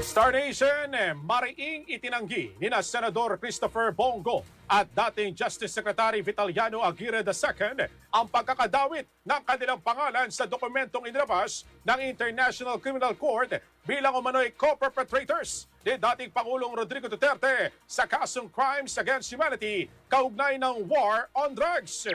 Star Nation, mariing itinanggi ni na Senador Christopher Bongo at dating Justice Secretary Vitaliano Aguirre II ang pagkakadawit ng kanilang pangalan sa dokumentong inilabas ng International Criminal Court bilang umano'y co-perpetrators ni dating Pangulong Rodrigo Duterte sa kasong Crimes Against Humanity kaugnay ng War on Drugs.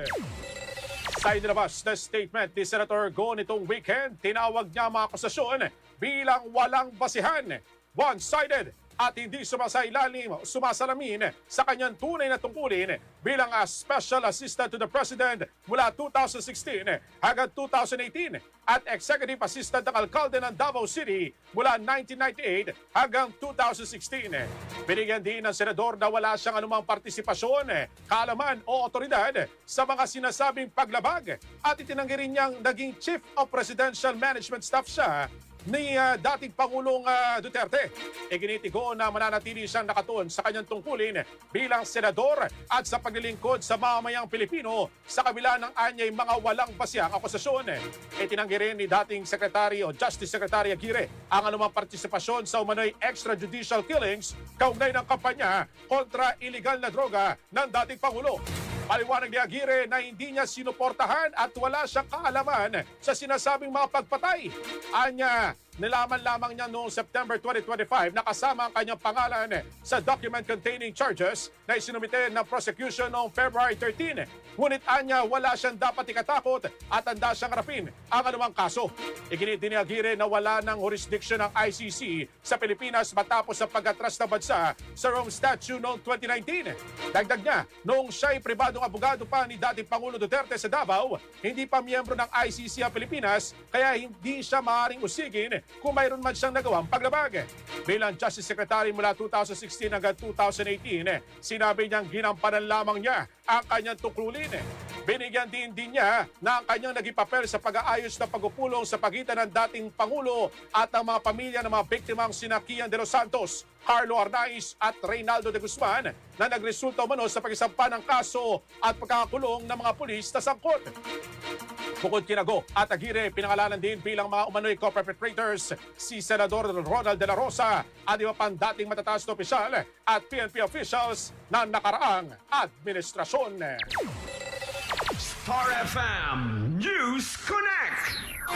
Sa inilabas na statement ni Senator Go nitong weekend, tinawag niya mga akusasyon bilang walang basihan, one-sided at hindi sumasalamin sa kanyang tunay na tungkulin bilang Special Assistant to the President mula 2016 hanggang 2018 at Executive Assistant ng Alkalde ng Davao City mula 1998 hanggang 2016. Binigyan din ng senador na wala siyang anumang partisipasyon, kaalaman o otoridad sa mga sinasabing paglabag at itinanggi rin niyang naging Chief of Presidential Management Staff siya ni dating Pangulong Duterte. Iginitigo na mananatili siyang nakatuon sa kanyang tungkulin bilang senador at sa paglilingkod sa mamamayang Pilipino sa kabila ng anyay mga walang basihang akusasyon. Itinanggi rin ni dating Secretary o Justice Secretary Aguirre ang anumang partisipasyon sa umano'y extrajudicial killings kaugnay ng kampanya kontra iligal na droga ng dating Pangulo. Paliwanag ni Aguirre na hindi niya sinuportahan at wala siyang kaalaman sa sinasabing mga pagpatay. Anya, nilaman lamang niya noong September 2025 na kasama ang kanyang pangalan sa document containing charges na isinumite ng prosecution noong February 13. Ngunit anya, wala siyang dapat ikatakot at handa siyang harapin ang anumang kaso. Iginit ni Aguirre na wala ng jurisdiction ng ICC sa Pilipinas matapos sa pag-atras ng bansa sa Rome Statute noong 2019. Dagdag niya, noong siya'y pribadong abogado pa ni dating Pangulo Duterte sa Davao, hindi pa miyembro ng ICC ang Pilipinas kaya hindi siya maaaring usigin kung mayroon man siyang nagawang paglabag. Bilang Justice Secretary mula 2016 hanggang 2018, sinabi niyang ginampanan lamang niya ang kanyang tuklulin. Binigyan din niya na ang kanyang naging papel sa pag-aayos ng pagpupulong sa pagitan ng dating Pangulo at ang mga pamilya ng mga biktimang sina Kian de los Santos, Carlo Arnaiz at Reynaldo de Guzman na nagresulta umano sa pag-isampa ng kaso at pagkakakulong ng mga pulis na sangkot. Bukod kina Go at Aguirre, pinangalanan din bilang mga umano'y co-perpetrators si Senador Ronald de la Rosa at iba pang dating matataas na opisyal at PNP officials na nakaraang administrasyon. Star FM News Connect.